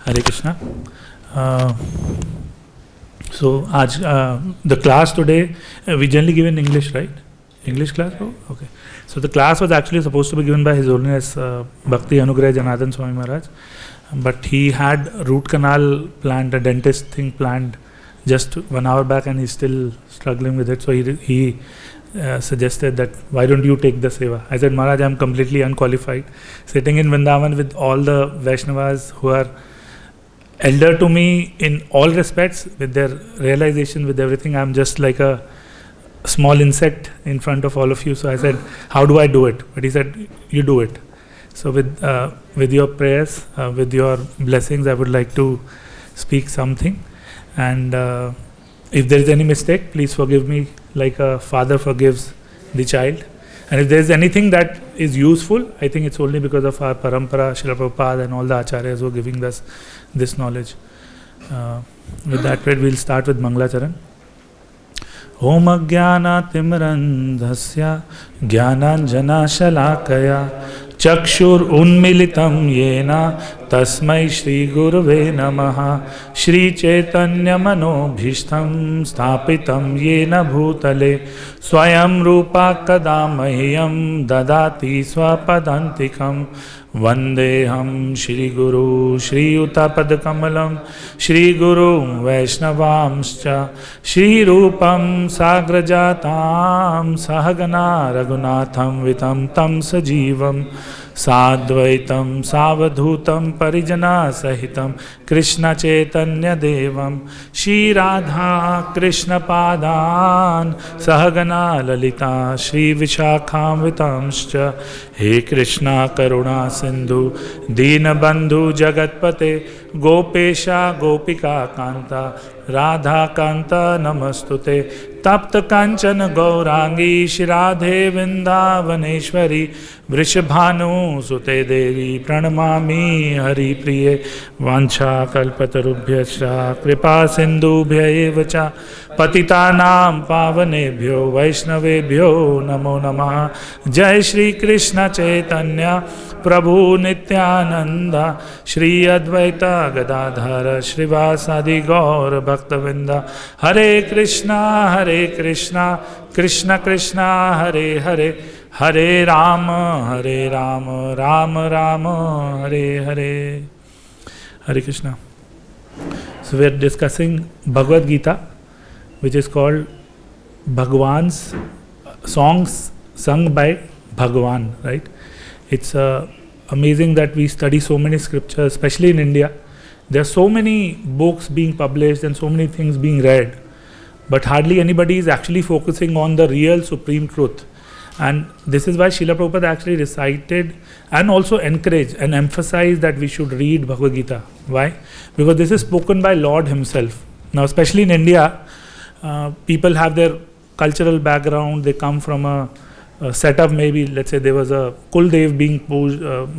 Hare Krishna. So, the class today, we generally give in English, right? English class? Oh, okay. So, the class was actually supposed to be given by His Holiness Bhakti Anugrah Janardhan Swami Maharaj. But he had root canal planned, a dentist thing planned just 1 hour back, and he's still struggling with it. So, he suggested that, why don't you take the seva? I said, Maharaj, I'm completely unqualified. Sitting in Vrindavan with all the Vaishnavas who are elder to me in all respects, with their realization, with everything, I'm just like a small insect in front of all of you. So I said, how do I do it? But he said, you do it. So with your prayers, with your blessings, I would like to speak something. And if there is any mistake, please forgive me like a father forgives the child. And if there is anything that is useful, I think it's only because of our parampara, Srila Prabhupada and all the acharyas who are giving us this knowledge. With that read, we'll start with Mangalacharan. Om Ajnana Timrandhasya Jnananjana Shalakaya Chakshur Unmilitam Yena Tasmai Shri Gurave Namaha Shri Chaitanya Manobhishtam Sthapitam Yena Bhutale Swayam Rupa Kadamahyam Dadati Swapadantikam Vandeham Shri Guru Shri Utapad Kamalam Shri Guru Vaishnavamscha Shri Rupam Sagrajatam Sahagana Raghunatham Vitam Tam Sajivam Sadvaitam Savadhutam Parijana Sahitam Krishna Chaitanya Devam Shri Radha Krishna Padan Sahagana Lalita Shri Vishakham Vitamscha He Krishna Karuna Sindhu Deenabandhu Jagatpate Gopesha Gopika Kanta Radha Kanta Namastute Tapta Kanchana Gaurangi Shirade Vrindavaneshwari Vrishabhanu Sute Devi Pranamami Hari Priye Vancha Kalpatarubhyascha Kripa Sindhubhya Evacha Patitanam Pavanebhyo Vaishnavebhyo Namo Namaha Jai Shri Krishna Chaitanya Prabhu Nityananda Shri Advaita Gadadhara Shrivasadi Gaur Bhaktavinda Hare Krishna Krishna Krishna Hare Hare Hare Rama Rama Rama Hare Hare. Hare Krishna. So we are discussing Bhagavad Gita, which is called Bhagwan's songs sung by Bhagwan, right? It's amazing that we study so many scriptures, especially in India. There are so many books being published and so many things being read, but hardly anybody is actually focusing on the real supreme truth. And this is why Srila Prabhupada actually recited and also encouraged and emphasized that we should read Bhagavad Gita. Why? Because this is spoken by Lord Himself. Now, especially in India, people have their cultural background, they come from a setup, maybe let's say there was a Kuldev being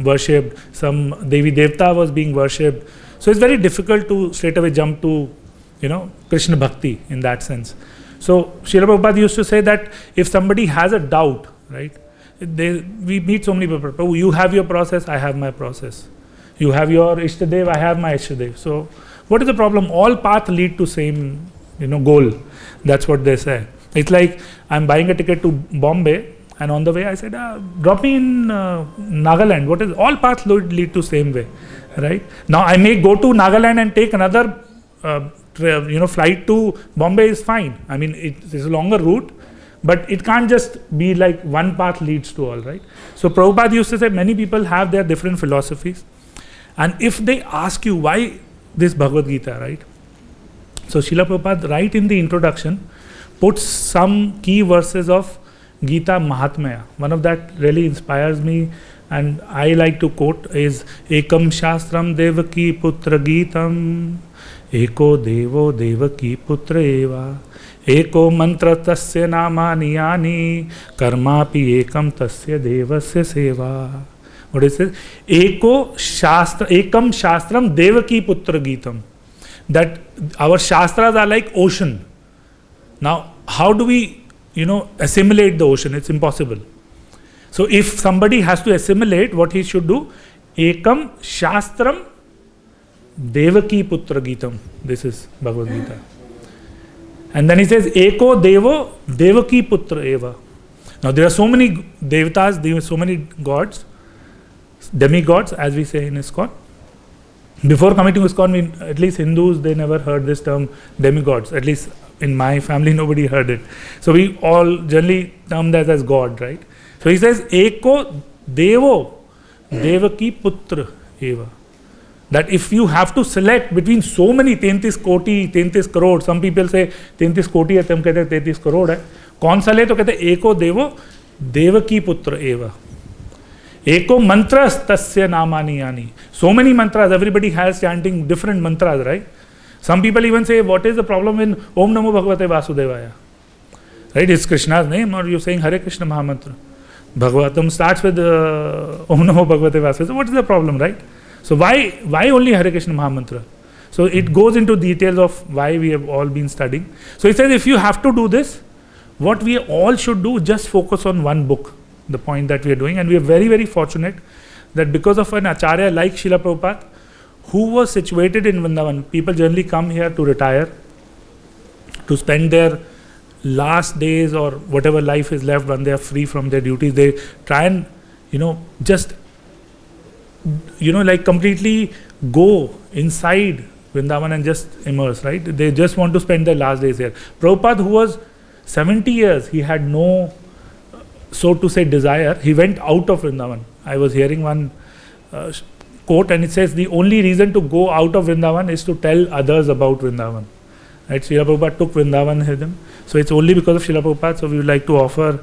worshipped, some Devi Devta was being worshipped. So it's very difficult to straight away jump to, Krishna Bhakti in that sense. So Srila Prabhupada used to say that if somebody has a doubt, right, we meet so many people, you have your process, I have my process. You have your Ishtadev, I have my Ishtadev. So what is the problem? All paths lead to same, goal. That's what they say. It's like I'm buying a ticket to Bombay, and on the way I said, drop me in Nagaland. What is all paths lead to same way, right? Now I may go to Nagaland and take another flight to Bombay is fine. I mean, it is a longer route, but it can't just be like one path leads to all, right? So Prabhupada used to say many people have their different philosophies, and if they ask you why this Bhagavad Gita, right? So Srila Prabhupada, right in the introduction, puts some key verses of Gita Mahatmya. One of that really inspires me, and I like to quote is Ekam Shastram Devaki Putra Gitam Eko Devo Devaki Putra Eva Eko Mantra Tasya Namani Yani Karmapi Ekam Tasya Devasya Seva. What is it? Ekam Shastram Devaki Putra Gitam. That our Shastras are like ocean. Now, how do we, assimilate the ocean? It's impossible. So, if somebody has to assimilate, what he should do? Ekam Shastram Devaki Putra Geetam. This is Bhagavad Gita. And then he says, Eko Devo Devaki Putra Eva. Now there are so many devatas, there are so many gods, demigods, as we say in ISKCON. Before coming to ISKCON, at least Hindus, they never heard this term demigods. At least in my family, nobody heard it. So we all generally term that as God, right? So he says, Eko Devo Devaki Putra Eva. That if you have to select between so many 33 koti, 33 crore, some people say 33 koti है, हम कहते हैं 33 करोड़ है. कौन सा ले तो कहते हैं एको देवो देवकी पुत्र एव. Eko mantras tasya namani yani. So many mantras, everybody has chanting different mantras, right? Some people even say, what is the problem in Om Namo Bhagavate Vasudevaya? Right, it's Krishna's name, or you're saying Hare Krishna Mahamantra. Bhagavatam starts with Om Namo Bhagavate Vasudevaya. So what is the problem, right? So why only Hare Krishna Mahamantra? So it goes into details of why we have all been studying. So he says, if you have to do this, what we all should do, just focus on one book, the point that we are doing. And we are very, very fortunate that because of an Acharya like Srila Prabhupada, who was situated in Vrindavan, people generally come here to retire, to spend their last days or whatever life is left when they are free from their duties. They try and, just like completely go inside Vrindavan and just immerse, right? They just want to spend their last days here. Prabhupada, who was 70 years, he had no, so to say, desire. He went out of Vrindavan. I was hearing one quote, and it says, the only reason to go out of Vrindavan is to tell others about Vrindavan. Right? Srila Prabhupada took Vrindavan with him. So it's only because of Srila Prabhupada. So we would like to offer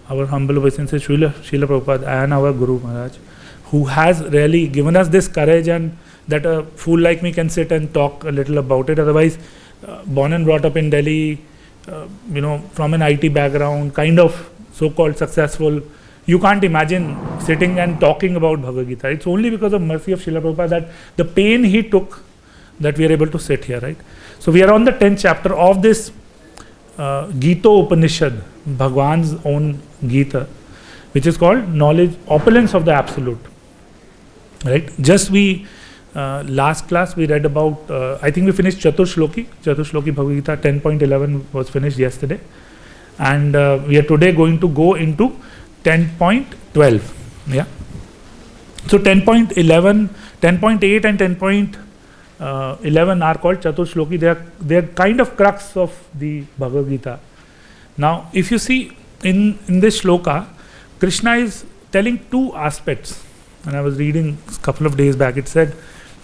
our humble obeisances to Srila Prabhupada and our Guru Maharaj, who has really given us this courage, and that a fool like me can sit and talk a little about it. Otherwise, born and brought up in Delhi, from an IT background, kind of so-called successful, you can't imagine sitting and talking about Bhagavad Gita. It's only because of mercy of Srila Prabhupada that the pain he took, that we are able to sit here, right? So we are on the 10th chapter of this Gita Upanishad, Bhagwan's own Gita, which is called Knowledge, Opulence of the Absolute. Right? Just last class we read about, I think we finished Chatushloki Bhagavad Gita 10.11 was finished yesterday. And we are today going to go into 10.12. Yeah. So 10.11, 10.8 and 10.11 are called Chatushloki. They are kind of crux of the Bhagavad Gita. Now, if you see in this shloka, Krishna is telling two aspects. And I was reading a couple of days back. It said,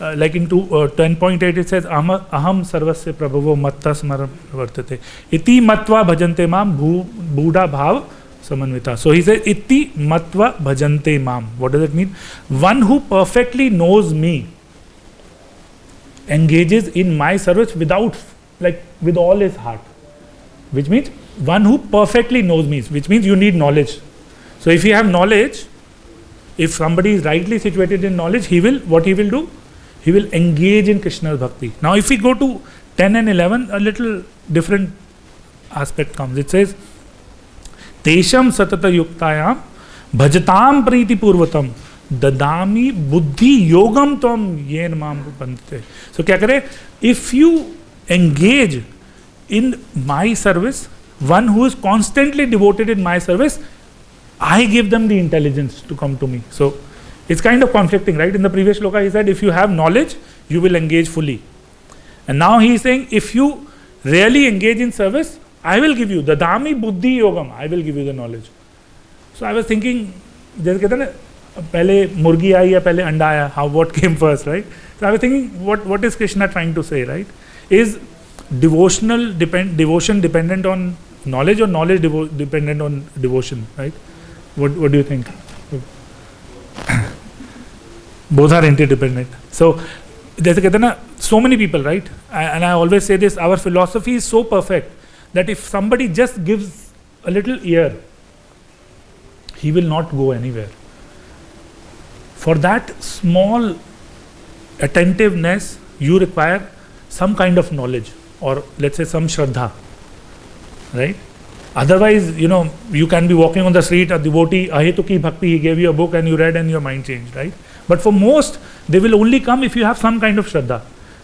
like in 10.8, it says, Aham sarvasya prabhavo matta smaram vartate. Iti matva bhajante mam buddha bhav samanvita. So he says, Iti matva bhajante mam. What does it mean? One who perfectly knows me engages in my service with all his heart. Which means, one who perfectly knows me, which means you need knowledge. So if you have knowledge, if somebody is rightly situated in knowledge, what he will do? He will engage in Krishna's bhakti. Now if we go to 10 and 11, a little different aspect comes. It says, Tesham satata yuktayam bhajatam priti purvatam dadami buddhi yogam tvam yen mam rupante. So kya kare? If you engage in my service, one who is constantly devoted in my service, I give them the intelligence to come to me. So it's kind of conflicting, right? In the previous shloka, he said, if you have knowledge, you will engage fully. And now he is saying, if you really engage in service, I will give you the Dadami Buddhi Yogam. I will give you the knowledge. So I was thinking, जैसे कहते हैं ना, पहले मुर्गी आई या पहले अंडा आया? What came first, right? So I was thinking, what is Krishna trying to say, right? Is devotion dependent on knowledge, or knowledge dependent on devotion, right? What do you think? Both are interdependent. So, जैसे कहते हैं ना, so many people, right? And I always say this, our philosophy is so perfect that if somebody just gives a little ear, he will not go anywhere. For that small attentiveness, you require some kind of knowledge, or let's say some shraddha, right? Otherwise, you can be walking on the street, a devotee, ahetuki bhakti, he gave you a book and you read and your mind changed, right? But for most, they will only come if you have some kind of shraddha.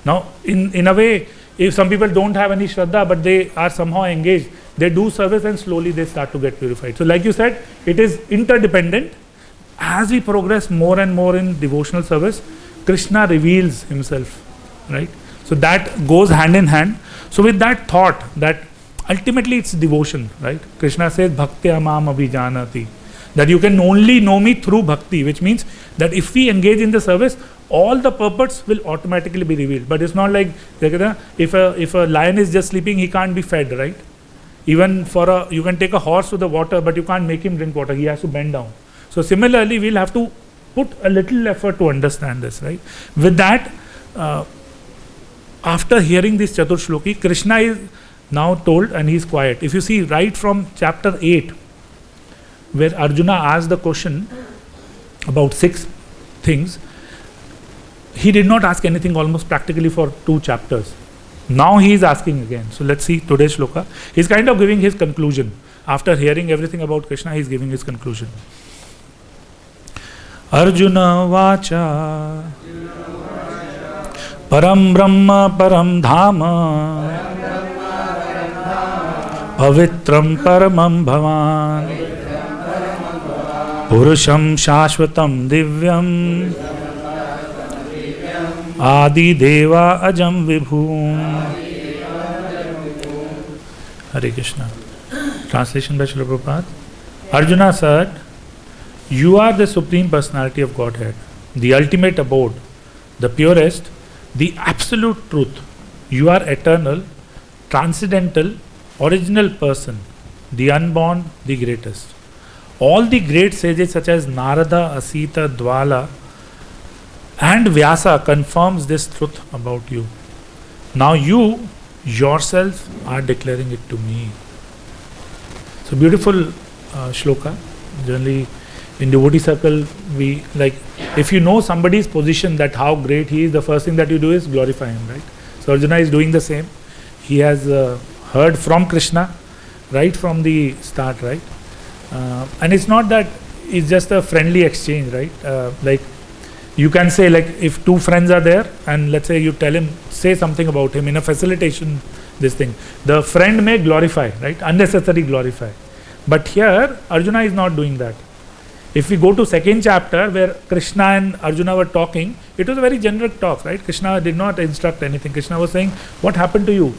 Now, in a way, if some people don't have any Shraddha, but they are somehow engaged, they do service and slowly they start to get purified. So like you said, it is interdependent. As we progress more and more in devotional service, Krishna reveals himself, right? So that goes hand in hand. So with that thought that ultimately it's devotion, right? Krishna says, Bhaktya mam abhijanati. That you can only know me through bhakti, which means that if we engage in the service, all the purports will automatically be revealed. But it's not like if a lion is just sleeping, he can't be fed, right? Even you can take a horse to the water, but you can't make him drink water. He has to bend down. So similarly, we'll have to put a little effort to understand this, right? With that, after hearing this Chatur Shloki, Krishna is now told and he is quiet. If you see right from chapter 8, where Arjuna asked the question about 6 things, he did not ask anything almost practically for 2 chapters. Now he is asking again. So let's see today's shloka. He is kind of giving his conclusion. After hearing everything about Krishna, he is giving his conclusion. Arjuna vacha param brahma param dhama pavitram paramam bhavan purusham shashvatam divyam adi deva ajam vibhum. Hare Krishna. Translation by Srila Prabhupada. Arjuna said, you are the Supreme Personality of Godhead, the ultimate abode, the purest, the absolute truth. You are eternal, transcendental, original person, the unborn, the greatest. All the great sages such as Narada, Asita, Dwala and Vyasa confirms this truth about you. Now you yourself are declaring it to me. So beautiful shloka. Generally in devotee circle, we like, if you know somebody's position, that how great he is, the first thing that you do is glorify him, right? So Arjuna is doing the same. He has heard from Krishna right from the start, right? And it's not that it's just a friendly exchange, right? Like you can say, like if 2 friends are there and let's say you tell him, say something about him in a facilitation, this thing, the friend may glorify, right? Unnecessary glorify. But here Arjuna is not doing that. If we go to 2nd chapter where Krishna and Arjuna were talking, it was a very generic talk, right? Krishna did not instruct anything. Krishna was saying, what happened to you?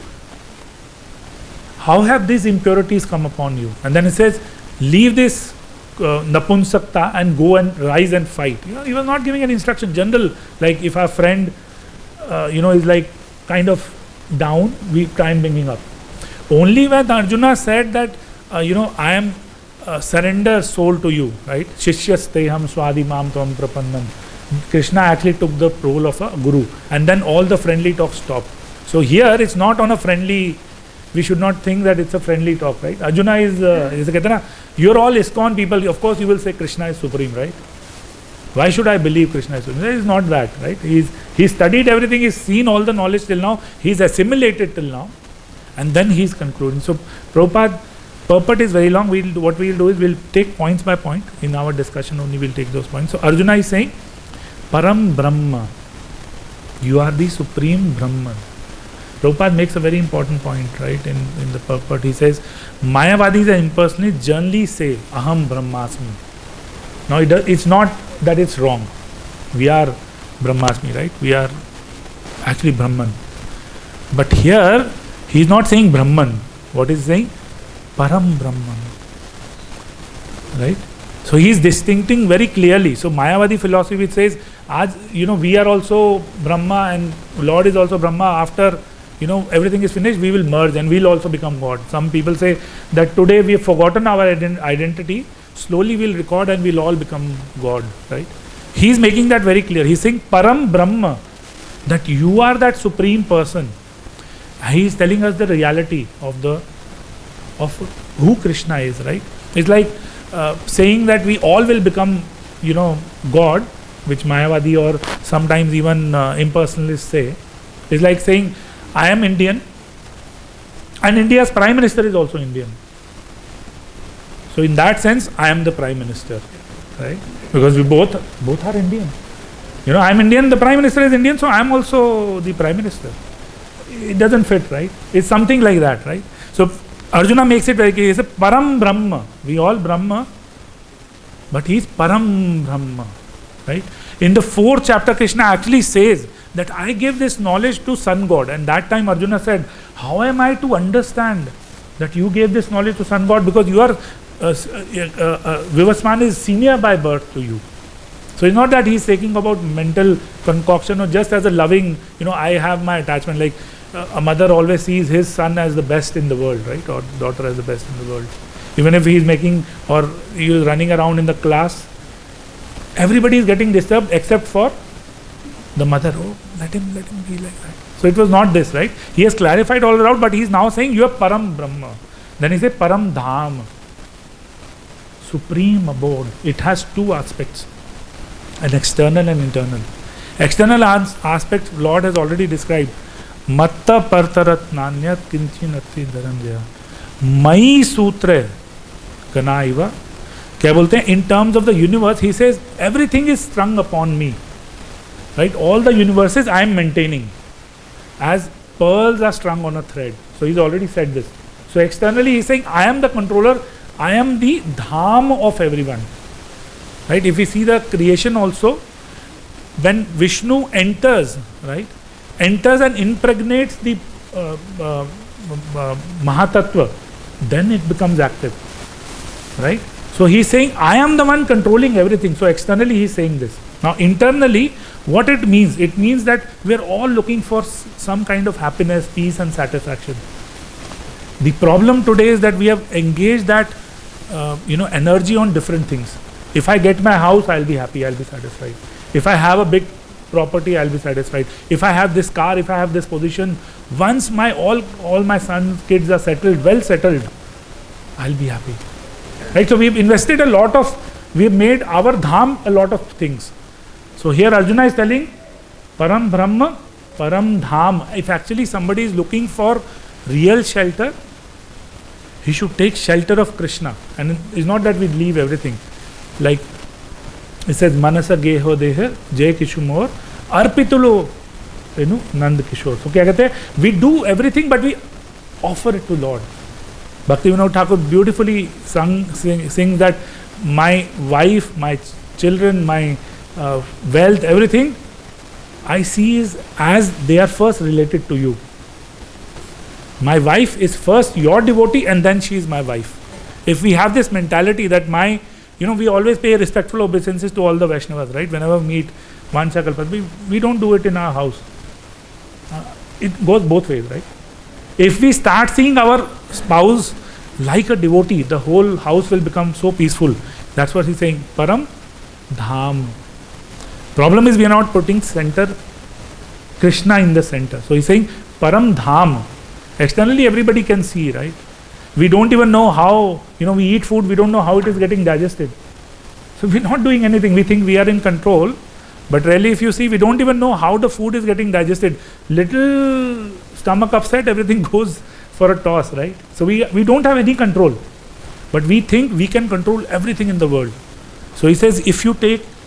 How have these impurities come upon you? And then he says, leave this napunsakta and go and rise and fight. He was not giving an instruction. General, like if our friend, is like kind of down, we try and bring him up. Only when Arjuna said that, I am surrender soul to you, right? Shishyasteham swadi mam tvam prapannan. Krishna actually took the role of a guru, and then all the friendly talk stopped. So here it's not on a friendly. We should not think that it's a friendly talk, right? Arjuna is you're all ISKCON people. Of course, you will say Krishna is supreme, right? Why should I believe Krishna is supreme? It is not that, right? He's studied everything. He's seen all the knowledge till now. He's assimilated till now, and then he's concluding. So Prabhupada purport is very long. What we'll do is we'll take points by point in our discussion. Only we'll take those points. So Arjuna is saying, Param Brahma, you are the supreme Brahman. Prabhupada makes a very important point, right? In the purport, he says, Mayavadis and impersonalists generally say, Aham Brahmasmi. Now it's not that it's wrong. We are Brahmasmi, right? We are actually Brahman. But here, he is not saying Brahman. What is he saying? Param Brahman. Right? So he is distincting very clearly. So Mayavadi philosophy which says, we are also Brahma and Lord is also Brahma. After everything is finished, we will merge and we'll also become God. Some people say that today we have forgotten our identity. Slowly we'll record and we'll all become God. Right? He is making that very clear. He is saying Param Brahma, that you are that supreme person. He is telling us the reality of who Krishna is, right? It's like saying that we all will become, God, which Mayavadi or sometimes even impersonalists say. It's like saying, I am Indian and India's Prime Minister is also Indian. So in that sense, I am the Prime Minister, right? Because we both are Indian. I'm Indian, the Prime Minister is Indian, so I'm also the Prime Minister. It doesn't fit, right? It's something like that, right? So Arjuna makes it very clear. He says, Param Brahma. We all Brahma, but he's Param Brahma, right? In the 4th chapter, Krishna actually says that I gave this knowledge to Sun God. And that time Arjuna said, how am I to understand that you gave this knowledge to Sun God? Because you are, Vivasvan is senior by birth to you. So it's not that he's taking about mental concoction or just as a loving, I have my attachment. Like a mother always sees his son as the best in the world, right? Or daughter as the best in the world. Even if he's making or he is running around in the class, everybody is getting disturbed except for the mother. Oh, let him be like that. So it was not this, right? He has clarified all around, but he is now saying you are Param Brahma. Then he says Param Dham, supreme abode. It has 2 aspects, an external and internal. External aspect Lord has already described. Matta partarat nanyat kinchinati dharanjaya. Mai sutre ganaiva. क्या बोलते हैं? In terms of the universe, he says everything is strung upon me. Right? All the universes I am maintaining as pearls are strung on a thread. So he's already said this. So externally he's saying I am the controller, I am the dham of everyone. Right? If we see the creation also, when Vishnu enters, right, enters and impregnates the Mahatattva, then it becomes active. Right? So he's saying I am the one controlling everything. So externally he's saying this. Now internally, what it means? It means that we're all looking for some kind of happiness, peace and satisfaction. The problem today is that we have engaged that energy on different things. If I get my house, I'll be happy, I'll be satisfied. If I have a big property, I'll be satisfied. If I have this car, if I have this position, once my all my sons, kids are settled, well settled, I'll be happy. Right? So we've invested a lot of, we've made our dham a lot of things. So here Arjuna is telling Param Brahma, Param Dham. If actually somebody is looking for real shelter, he should take shelter of Krishna. And it's not that we leave everything. Like it says, Manasa Geho Deha, Jay Kishumor, Arpitulo, Nand Kishore. So kya kehte hai? We do everything, but we offer it to Lord. Bhaktivinoda Thakur beautifully sings that my wife, my children, my wealth, everything I see is as they are first related to you. My wife is first your devotee and then she is my wife. If we have this mentality that we always pay respectful obeisances to all the Vaishnavas, right? Whenever we meet Vanchakalpat, we don't do it in our house. It goes both ways, right? If we start seeing our spouse like a devotee, the whole house will become so peaceful. That's what he's saying. Param Dham. Problem is we are not putting Krishna in the center. So he's saying Param Dham. Externally everybody can see, right? We don't even know how, we eat food, we don't know how it is getting digested. So we're not doing anything. We think we are in control. But really if you see, we don't even know how the food is getting digested. Little stomach upset, everything goes for a toss, right? So we don't have any control. But we think we can control everything in the world. So he says, if you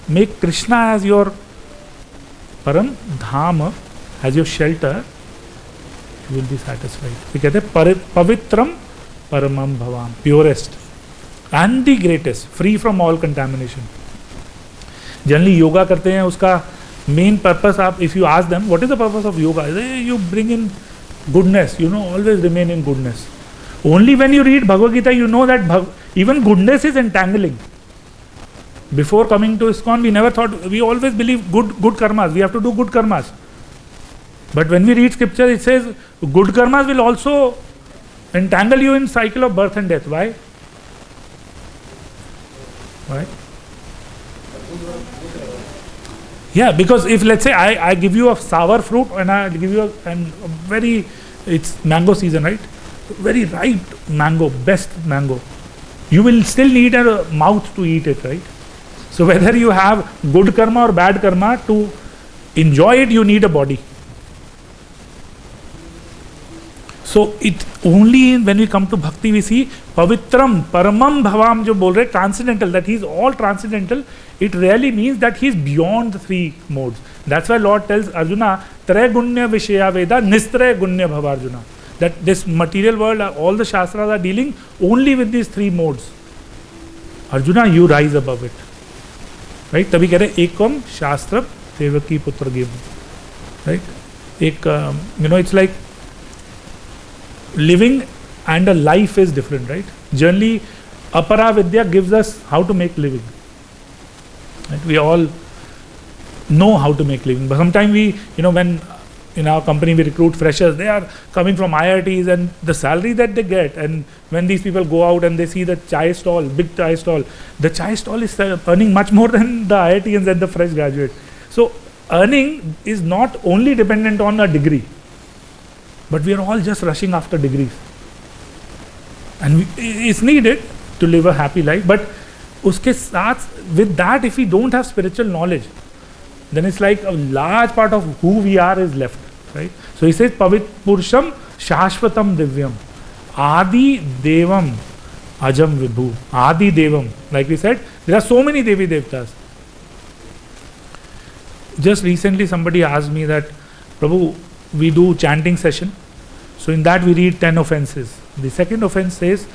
make Krishna as your Param Dham, as your shelter, you will be satisfied. We कहते हैं Pavitram Paramam Bhavam, purest and the greatest, free from all contamination. Generally yoga करते हैं, उसका main purpose, if you ask them, what is the purpose of yoga? You bring in goodness, always remain in goodness. Only when you read Bhagavad Gita, you know that even goodness is entangling. Before coming to ISKCON, we never thought, we always believe good karmas, we have to do good karmas. But when we read scripture, it says good karmas will also entangle you in cycle of birth and death. Why? Why? Yeah, because if let's say I give you a sour fruit and I give you it's mango season, right? Very ripe mango, best mango. You will still need a mouth to eat it, right? So whether you have good karma or bad karma, to enjoy it, you need a body. So it only when we come to bhakti we see pavitram, paramam bhavam jo bol rahe, transcendental, that he is all transcendental. It really means that he is beyond the three modes. That's why Lord tells Arjuna, Traigunya Vishaya Veda, Nistre Gunya Bhava Arjuna. That this material world, all the Shastras are dealing only with these three modes. Arjuna, you rise above it. Right? तभी कह रहे एकम शास्त्र देवकी पुत्र game. Right? एक, it's like living and a life is different, right? Generally, Apara Vidya gives us how to make living. Right? We all know how to make living, but sometimes we, when in our company we recruit freshers, they are coming from IITs, and the salary that they get, and when these people go out and they see the chai stall, big chai stall, the chai stall is earning much more than the IITians and the fresh graduate. So earning is not only dependent on a degree, but we are all just rushing after degrees, and it's needed to live a happy life. But uske saath, with that, if we don't have spiritual knowledge, then it's like a large part of who we are is left, right? So he says, Pavit Purusham Shashvatam Divyam Adi Devam Ajam Vibhu. Adi Devam. Like we said, there are so many Devi Devtas. Just recently somebody asked me that, Prabhu, we do chanting session. So in that we read 10 offenses. The second offense says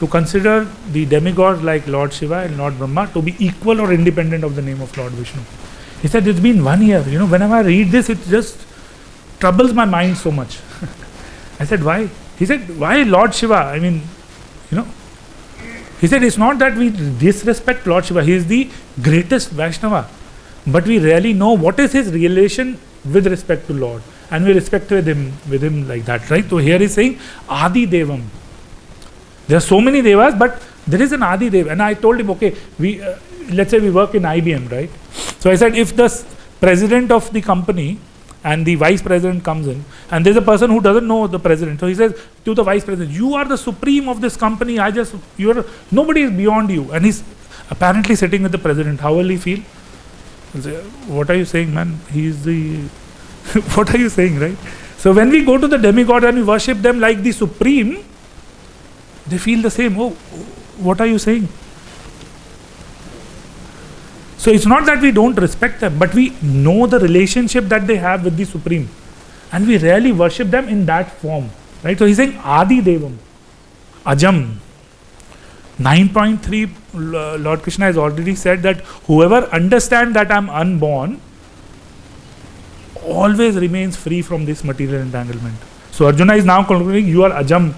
to consider the demigods like Lord Shiva and Lord Brahma to be equal or independent of the name of Lord Vishnu. He said, it's been 1 year. Whenever I read this, it just troubles my mind so much. I said, why? He said, why Lord Shiva? He said, it's not that we disrespect Lord Shiva. He is the greatest Vaishnava. But we really know what is his relation with respect to Lord. And we respect with him like that, right? So here he's saying, Adi Devam. There are so many Devas, but there is an Adi Dev. And I told him, okay, we let's say we work in IBM, right? So I said, if the president of the company and the vice president comes in, and there's a person who doesn't know the president, so he says to the vice president, you are the supreme of this company, nobody is beyond you. And he's apparently sitting with the president. How will he feel? He'll say, what are you saying, man? He's the... what are you saying, right? So when we go to the demigod and we worship them like the supreme, they feel the same. Oh, what are you saying? So it's not that we don't respect them, but we know the relationship that they have with the Supreme, and we really worship them in that form, right? So he's saying Adi Devam, Ajam. 9.3, Lord Krishna has already said that whoever understands that I'm unborn always remains free from this material entanglement. So Arjuna is now concluding, you are Ajam,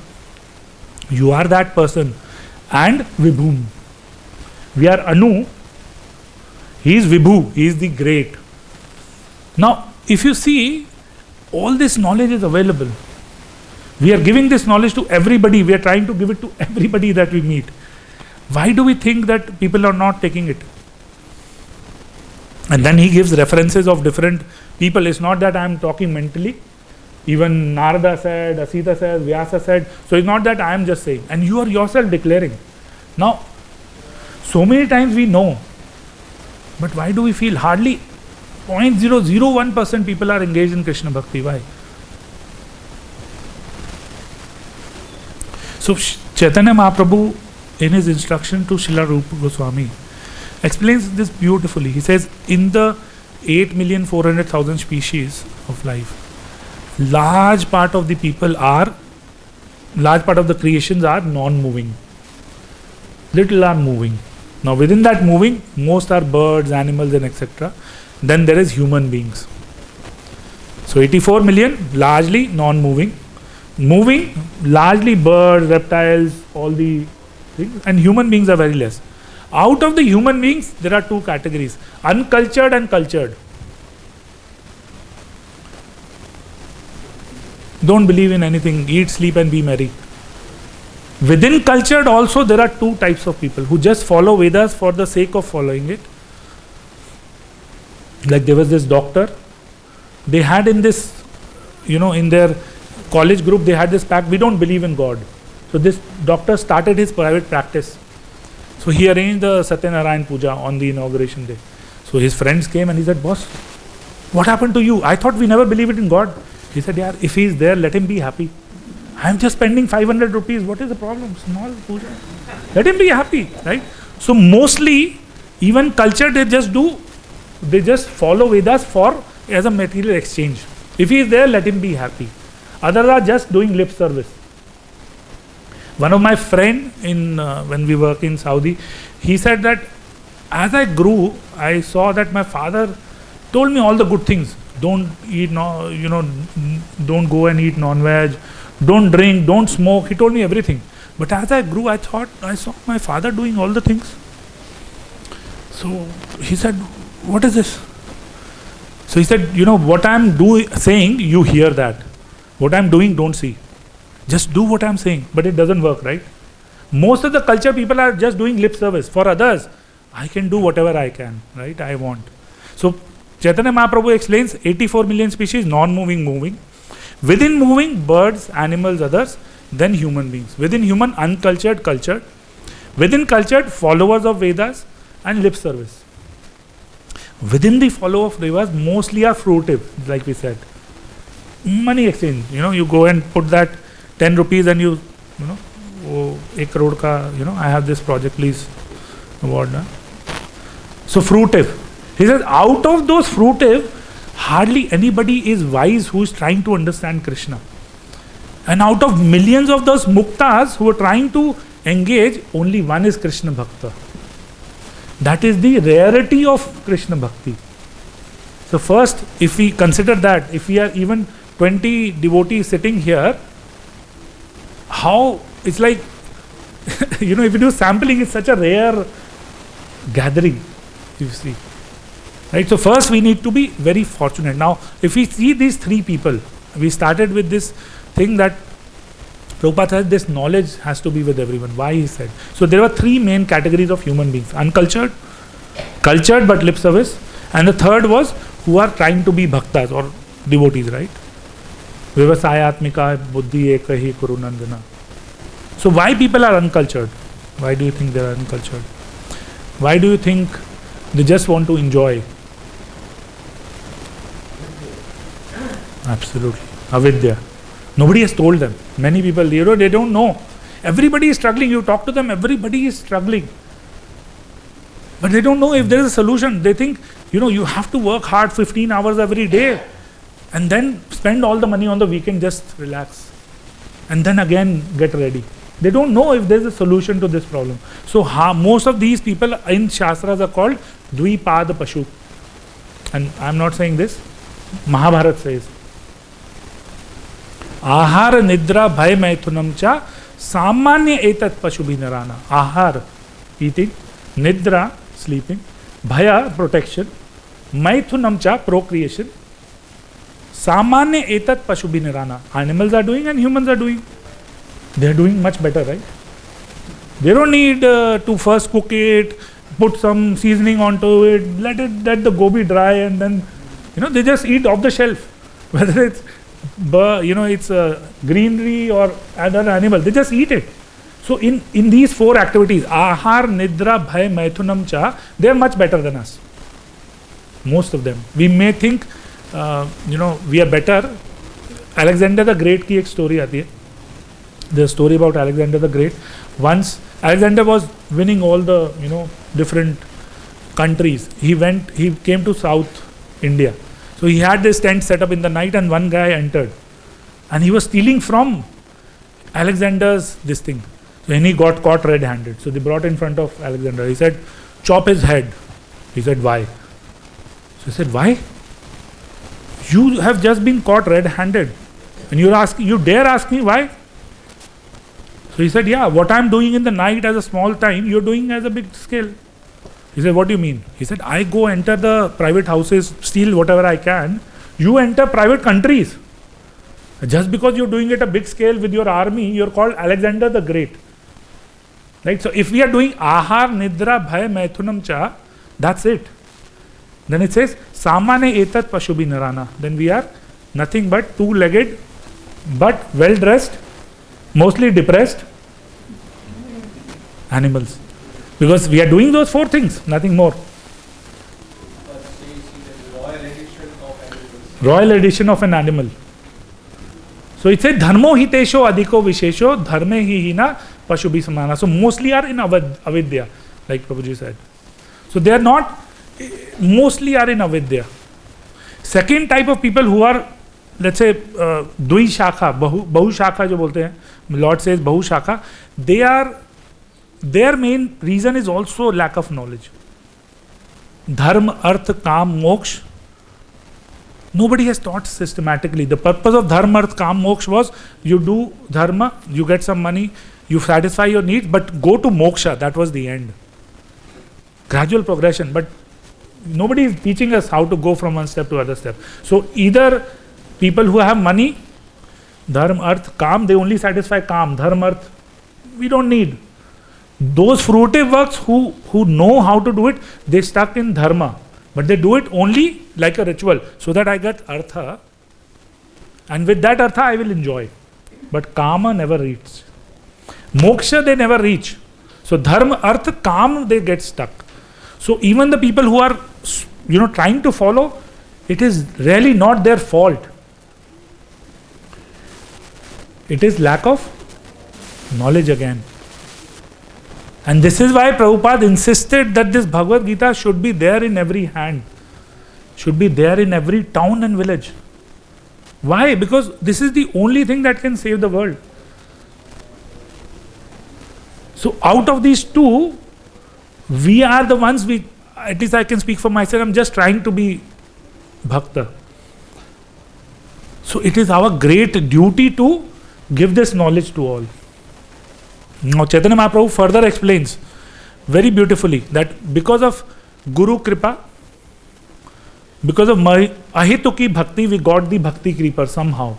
you are that person, and Vibhum. We are Anu. He is Vibhu, he is the great. Now, if you see, all this knowledge is available. We are giving this knowledge to everybody. We are trying to give it to everybody that we meet. Why do we think that people are not taking it? And then he gives references of different people. It's not that I am talking mentally. Even Narada said, Asita said, Vyasa said. So it's not that I am just saying. And you are yourself declaring. Now, so many times we know. But why do we feel hardly 0.001% people are engaged in Krishna Bhakti? Why? So Chaitanya Mahaprabhu, in his instruction to Srila Rupa Goswami, explains this beautifully. He says, in the 8,400,000 species of life, large part of the creations are non-moving. Little are moving. Now within that moving, most are birds, animals and etc. Then there is human beings. So 84 million, largely non-moving. Moving, largely birds, reptiles, all the things. And human beings are very less. Out of the human beings, there are two categories. Uncultured and cultured. Don't believe in anything. Eat, sleep and be merry. Within cultured also there are two types of people who just follow Vedas for the sake of following it. Like there was this doctor, they had in this, in their college group, they had this pact, we don't believe in God. So this doctor started his private practice. So he arranged the Satyanarayan Puja on the inauguration day. So his friends came and he said, boss, what happened to you? I thought we never believed in God. He said, yeah, if he is there, let him be happy. I'm just spending 500 rupees. What is the problem? Small puja. Let him be happy, right? So mostly, even culture, they just follow Vedas for as a material exchange. If he is there, let him be happy. Others are just doing lip service. One of my friend when we work in Saudi, he said that as I grew, I saw that my father told me all the good things. Don't eat, don't go and eat non-veg. Don't drink, don't smoke. He told me everything. But as I grew, I thought I saw my father doing all the things. So he said, what is this? So he said, what I'm saying, you hear that. What I'm doing, don't see. Just do what I'm saying. But it doesn't work, right? Most of the culture people are just doing lip service. For others, I can do whatever I can, right? I want. So Chaitanya Mahaprabhu explains 84 million species, non-moving, moving. Within moving, birds, animals, others, then human beings. Within human, uncultured, cultured. Within cultured, followers of Vedas and lip service. Within the followers of Vedas, mostly are fruitive, like we said. Money exchange. You go and put that 10 rupees and you 1 crore ka, I have this project, please award. So fruitive. He says, out of those fruitive, hardly anybody is wise who is trying to understand Krishna. And out of millions of those muktas who are trying to engage, only one is Krishna Bhakta. That is the rarity of Krishna Bhakti. So first, if we consider that, if we are even 20 devotees sitting here, how it's like, if you do sampling, it's such a rare gathering, you see. Right? So first we need to be very fortunate. Now, if we see these three people, we started with this thing that Prabhupada said this knowledge has to be with everyone. Why he said? So there were three main categories of human beings. Uncultured, cultured but lip service, and the third was who are trying to be bhaktas or devotees, right? Vivasayatmika buddhi ekahi kurunandana. So why people are uncultured? Why do you think they are uncultured? Why do you think they just want to enjoy? Absolutely. Avidya. Nobody has told them. Many people, they don't know. Everybody is struggling. You talk to them, everybody is struggling. But they don't know if there is a solution. They think, you have to work hard 15 hours every day and then spend all the money on the weekend, just relax. And then again get ready. They don't know if there is a solution to this problem. So most of these people in Shastras are called Dvipada Pashu. And I am not saying this. Mahabharata says, Ahar nidra bhay maithunam cha samanya etat pashubhinarana. Ahar, eating, nidra, sleeping, bhaya, protection, maithunam cha, procreation, samanya etat pashubhinarana. Animals are doing and humans are doing. They are doing much better, right? They don't need to first cook it, put some seasoning onto it, let the gobi dry, and then they just eat off the shelf. Whether it's it's greenery or other animal, they just eat it. So in these four activities, ahar, nidra, bhay, maithunam cha, they are much better than us. Most of them. We may think we are better. Alexander the Great की एक story आती है. The story about Alexander the Great. Once Alexander was winning all the different countries. He came to South India. So he had this tent set up in the night, and one guy entered, and he was stealing from Alexander's this thing. So and he got caught red-handed. So they brought in front of Alexander. He said, "Chop his head." He said, "Why?" So he said, "Why? You have just been caught red-handed, and you dare ask me why?" So he said, "Yeah, what I'm doing in the night as a small time, you're doing as a big scale." He said, "What do you mean?" He said, "I go enter the private houses, steal whatever I can. You enter private countries. Just because you're doing it a big scale with your army, you're called Alexander the Great." Right? So if we are doing ahar, nidra, bhay, maithunam cha, that's it. Then it says, samane etat pashubhinarana. Then we are nothing but two-legged, but well-dressed, mostly depressed animals. Because we are doing those four things, nothing more. Royal edition of an animal. So it said dharmo hitesho adhiko vishesho dharme hi hina pashu bhi samana. So mostly are in avidya, like Prabhuji said. So they are not, mostly are in avidya. Second type of people who are, let's say, dui shakha, bahu shakha jo bolte hain, Lord says bahu shakha, they are, their main reason is also lack of knowledge. Dharma, artha, kam, moksha. Nobody has taught systematically. The purpose of dharma, artha, kam, moksha was you do dharma, you get some money, you satisfy your needs, but go to moksha. That was the end. Gradual progression, but nobody is teaching us how to go from one step to other step. So either people who have money, dharma, artha, kam, they only satisfy kam, dharma, artha, we don't need. Those fruitive works who know how to do it, they stuck in dharma. But they do it only like a ritual, so that I get artha, and with that artha I will enjoy. But kama never reaches. Moksha they never reach. So dharma, artha, kam, they get stuck. So even the people who are, trying to follow, it is really not their fault. It is lack of knowledge again. And this is why Prabhupada insisted that this Bhagavad Gita should be there in every hand, should be there in every town and village. Why? Because this is the only thing that can save the world. So out of these two, we are the ones, at least I can speak for myself, I'm just trying to be Bhakta. So it is our great duty to give this knowledge to all. Now Chaitanya Mahaprabhu further explains very beautifully that because of Guru Kripa, because of Ahituki Bhakti, we got the Bhakti Creeper somehow.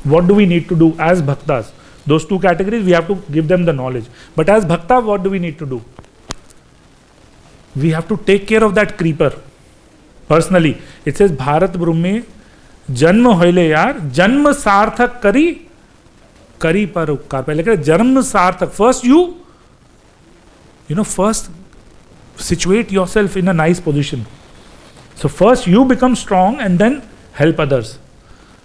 What do we need to do as Bhaktas? Those two categories, we have to give them the knowledge. But as Bhakta, what do we need to do? We have to take care of that creeper. Personally, it says, Bharat Brumme Janma hoile yaar, Janma sarthak kari par uppkar. Pehle kare Janma sarthak. First first situate yourself in a nice position. So first you become strong and then help others.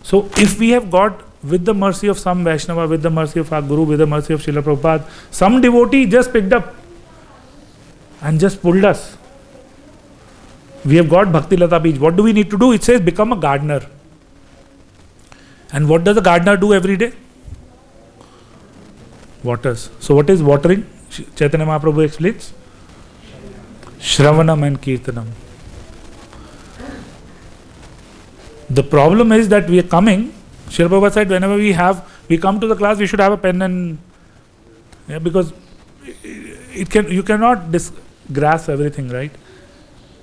So if we have got, with the mercy of some Vaishnava, with the mercy of our Guru, with the mercy of Srila Prabhupada, some devotee just picked up and just pulled us. We have got Bhakti Lata Beach. What do we need to do? It says become a gardener. And what does a gardener do every day? Waters. So what is watering? Chaitanya Mahaprabhu explains. Shravanam and Kirtanam. The problem is that we are coming. Srila Prabhupada said whenever we come to the class, we should have a pen and because you cannot grasp everything, right?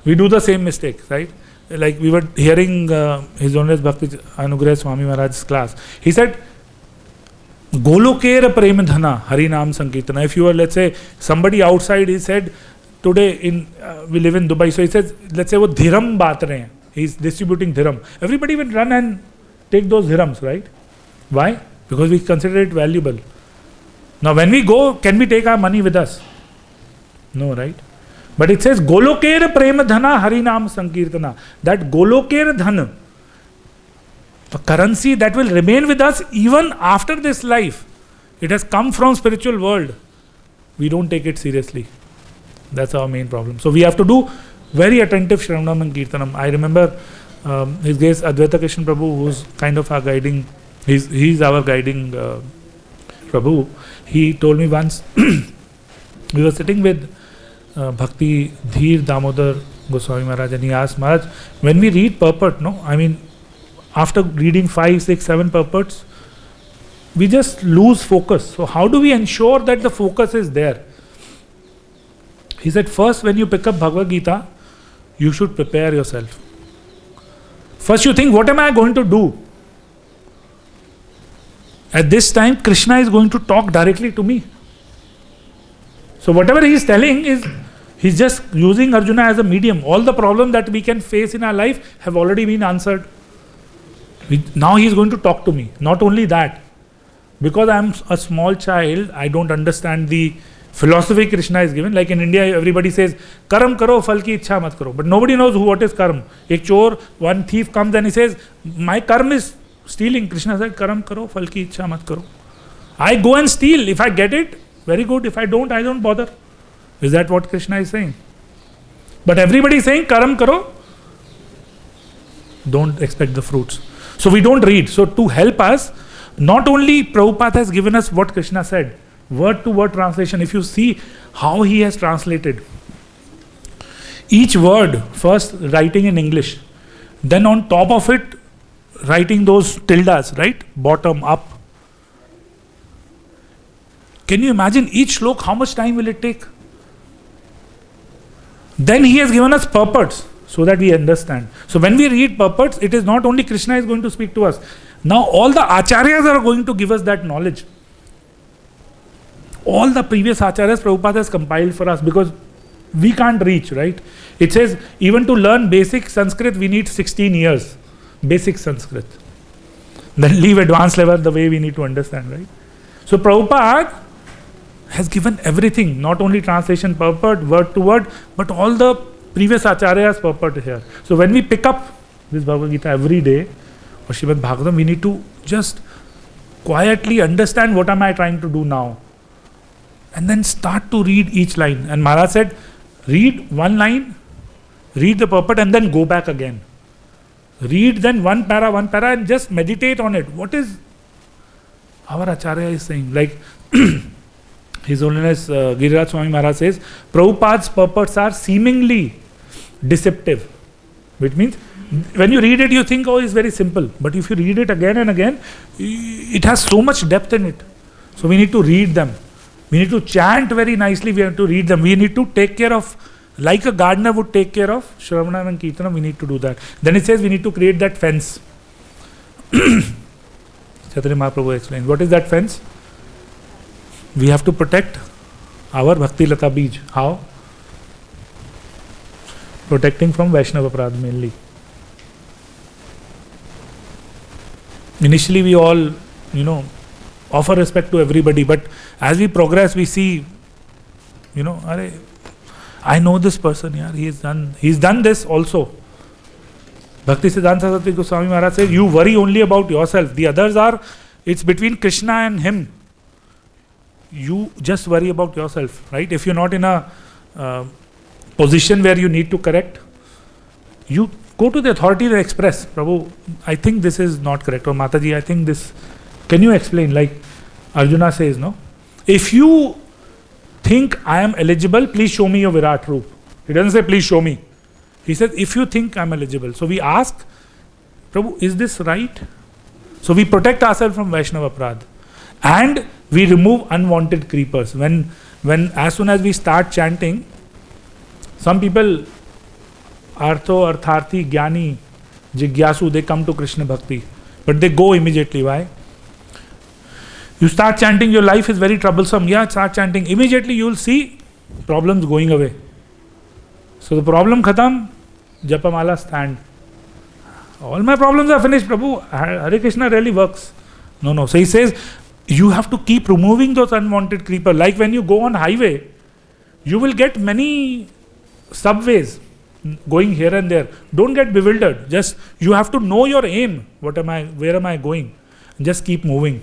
We do the same mistake, right? Like we were hearing His Holiness Bhakti Anugrah Swami Maharaj's class. He said, Golokera Prem Dhana Hari Nam Sankirtana. If you are, let's say, somebody outside, he said, today we live in Dubai, so he says, let's say, wo dhiram baat rahe hain. He's distributing dhiram. Everybody will run and take those dhirams, right? Why? Because we consider it valuable. Now when we go, can we take our money with us? No, right? But it says, Golokera Prema Dhana Harinam Sankirtana. That Golokera Dhana, a currency that will remain with us even after this life. It has come from spiritual world. We don't take it seriously. That's our main problem. So we have to do very attentive Shravanam and Kirtanam. I remember His Grace Advaita Krishna Prabhu, who's kind of our guiding, he's our guiding Prabhu. He told me once, we were sitting with Bhakti Dheer Damodar Goswami Maharaj, and he asked Maharaj, when we read purport, after reading 5, 6, 7 purports, we just lose focus. So how do we ensure that the focus is there? He said, first when you pick up Bhagavad Gita, you should prepare yourself. First you think, what am I going to do? At this time, Krishna is going to talk directly to me. So whatever he is telling is, he's just using Arjuna as a medium. All the problems that we can face in our life have already been answered. Now he is going to talk to me. Not only that, because I am a small child, I don't understand the philosophy Krishna is given. Like in India, everybody says, Karam karo, phal ki ichha mat karo. But nobody knows what is karma. Ek chor, one thief comes and he says, my karma is stealing. Krishna said, "Karam karo, fal ki ichha mat karo." I go and steal. If I get it, very good. If I don't bother. Is that what Krishna is saying? But everybody is saying, "Karam karo." Don't expect the fruits. So we don't read. So to help us, not only Prabhupada has given us what Krishna said, word to word translation. If you see how he has translated each word, first writing in English, then on top of it writing those tildes, right? Bottom up. Can you imagine each slok? How much time will it take? Then he has given us purports so that we understand. So when we read purports, it is not only Krishna is going to speak to us. Now all the acharyas are going to give us that knowledge. All the previous acharyas Prabhupada has compiled for us, because we can't reach, right? It says even to learn basic Sanskrit we need 16 years. Basic Sanskrit. Then leave advanced level the way we need to understand, right? So Prabhupada has given everything, not only translation, purport, word to word, but all the previous acharyas purport here. So when we pick up this Bhagavad Gita every day, or Srimad Bhagavatam, we need to just quietly understand what am I trying to do now. And then start to read each line. And Maharaj said, read one line, read the purport, and then go back again. Read then one para, and just meditate on it. What is our Acharya is saying? Like His Holiness Giriraj Swami Maharaj says, Prabhupada's purports are seemingly deceptive. Which means, when you read it, you think, oh, it's very simple. But if you read it again and again, it has so much depth in it. So we need to read them. We need to chant very nicely. We have to read them. We need to take care of, like a gardener would take care of Shravanam and Kirtanam, we need to do that. Then it says we need to create that fence. Chaitanya Mahaprabhu explains. What is that fence? We have to protect our Bhakti Lata Bij. How? Protecting from Vaishnava Aparadh mainly. Initially we all, offer respect to everybody, but as we progress we see, I know this person, he's done this also. Bhakti Siddhanta Saraswati Goswami Maharaj says, you worry only about yourself. The others it's between Krishna and him. You just worry about yourself, right? If you're not in a position where you need to correct, you go to the authority and express, Prabhu, I think this is not correct, or Mataji, I think this, can you explain? Like Arjuna says, no? If you think I am eligible, please show me your Virat Roop. He doesn't say, please show me. He says, if you think I am eligible. So we ask, Prabhu, is this right? So we protect ourselves from Vaishnava Aparadh. And we remove unwanted creepers. When as soon as we start chanting, some people, Artho, Artharthi, Jnani, Jigyasu, they come to Krishna Bhakti. But they go immediately. Why? You start chanting, your life is very troublesome. Start chanting. Immediately you will see problems going away. So the problem khatam, Japamala stand. All my problems are finished, Prabhu. Hare Krishna really works. No. So he says, you have to keep removing those unwanted creepers. Like when you go on highway, you will get many subways going here and there. Don't get bewildered. Just, you have to know your aim. Where am I going? Just keep moving.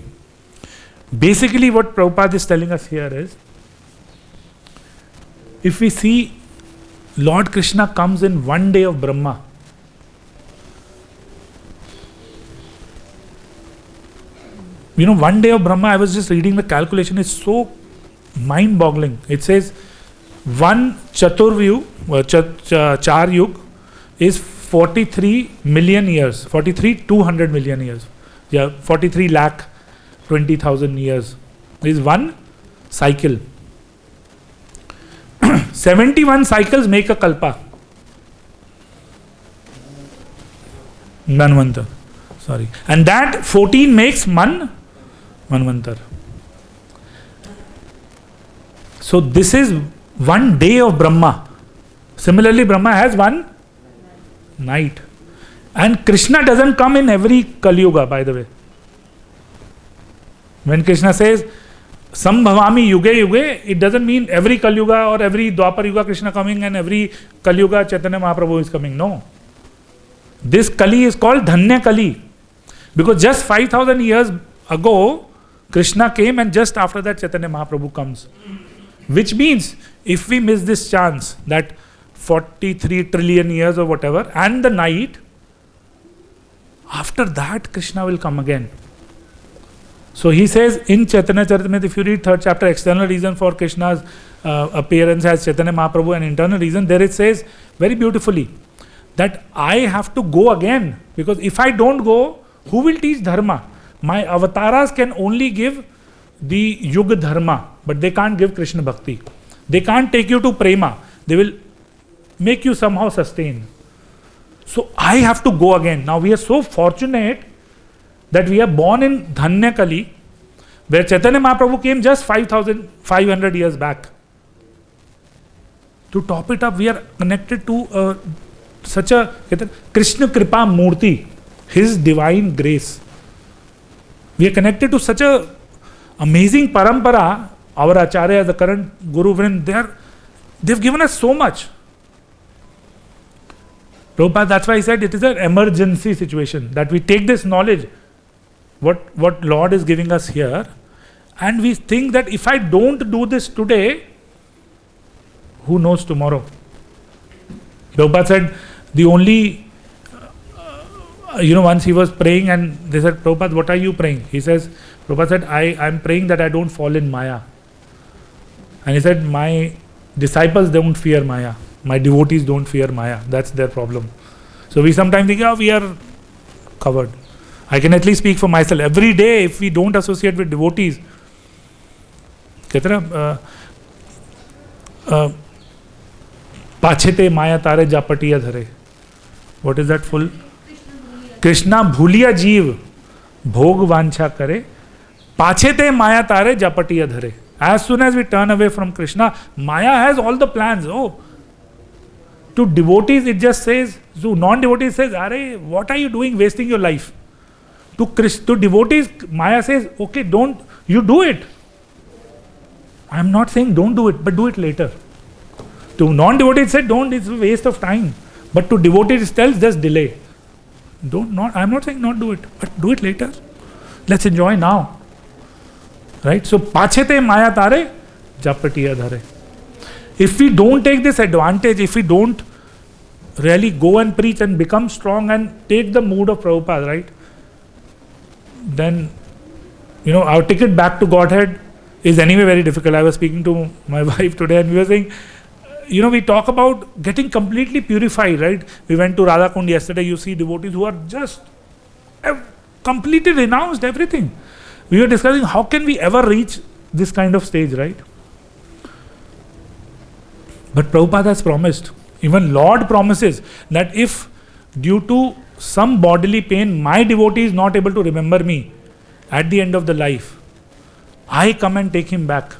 Basically what Prabhupada is telling us here is, if we see Lord Krishna comes in one day of Brahma, one day of Brahma, I was just reading the calculation, it's so mind-boggling. It says, one Char Yug is 43 million years, 200 million years. 43 lakh 20,000 years is one cycle. 71 cycles make a kalpa. Manvantar. Sorry. And that 14 makes Manvantar. So this is one day of Brahma. Similarly, Brahma has one night. And Krishna doesn't come in every Kali Yuga, by the way. When Krishna says, Sambhavami Yuge Yuge, it doesn't mean every Kali Yuga or every Dwapar Yuga Krishna coming and every Kali Yuga Chaitanya Mahaprabhu is coming. No. This Kali is called Dhanya Kali. Because just 5,000 years ago, Krishna came, and just after that Chaitanya Mahaprabhu comes. Which means, if we miss this chance, that 43 trillion years or whatever, and the night, after that Krishna will come again. So he says in Chaitanya Charitamrita, if you read 3rd chapter, external reason for Krishna's appearance as Chaitanya Mahaprabhu and internal reason, there it says very beautifully that I have to go again, because if I don't go, who will teach dharma? My avatars can only give the yuga dharma, but they can't give Krishna bhakti. They can't take you to prema. They will make you somehow sustain. So I have to go again. Now we are so fortunate that we are born in Dhanya Kali, where Chaitanya Mahaprabhu came just 5,500 years back. To top it up, we are connected to such a Krishna Kripa Murti, His divine grace. We are connected to such a amazing parampara. Our Acharya, the current Guru Vrind, they've given us so much. Prabhupada, that's why he said it is an emergency situation, that we take this knowledge, what Lord is giving us here, and we think that if I don't do this today, who knows tomorrow? Prabhupada said, the only, once he was praying and they said, Prabhupada, what are you praying? He says, Prabhupada said, I'm praying that I don't fall in Maya. And he said, my disciples don't fear Maya. My devotees don't fear Maya. That's their problem. So we sometimes think, we are covered. I can at least speak for myself. Every day, if we don't associate with devotees, Pachete Maya Tare Japatiya Dhare. What is that full? Krishna Bhuliya Jeev Bhog Vancha Kare Pachete Maya Tare Japatiya Dhare. As soon as we turn away from Krishna, Maya has all the plans. To devotees, it just says, to non-devotees says, Are, what are you doing wasting your life? To devotees, Maya says, okay, you do it. I am not saying don't do it, but do it later. To non-devotees, say don't, it's a waste of time. But to devotees, it tells just delay. I am not saying not do it, but do it later. Let's enjoy now. Right? So, Pachete Maya Tare, Japatiya Dhare. If we don't take this advantage, if we don't really go and preach and become strong and take the mood of Prabhupada, right? Then, our ticket back to Godhead is anyway very difficult. I was speaking to my wife today and we were saying, we talk about getting completely purified, right? We went to Radhakund yesterday. You see devotees who are just completely renounced everything. We were discussing how can we ever reach this kind of stage, right? But Prabhupada has promised, even Lord promises, that if due to some bodily pain my devotee is not able to remember me at the end of the life, I come and take him back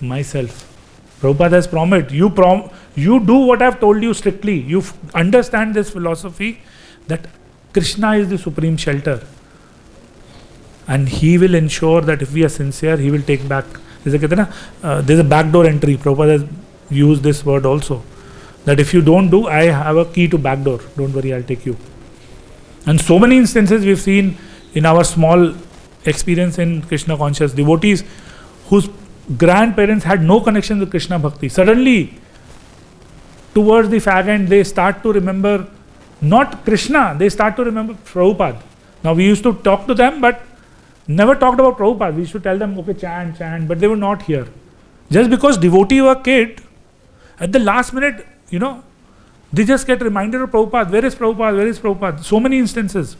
myself. Prabhupada has promised, you do what I have told you strictly. You understand this philosophy that Krishna is the supreme shelter. And he will ensure that if we are sincere, he will take back. There's a backdoor entry. Prabhupada has used this word also. That if you don't do, I have a key to backdoor. Don't worry, I'll take you. And so many instances we've seen in our small experience in Krishna conscious devotees whose grandparents had no connection with Krishna bhakti. Suddenly, towards the fag end, they start to remember not Krishna, they start to remember Prabhupada. Now we used to talk to them, but never talked about Prabhupada. We used to tell them, okay, chant, but they were not here. Just because devotee were kid, at the last minute, they just get reminded of Prabhupada. Where is Prabhupada? Where is Prabhupada? So many instances.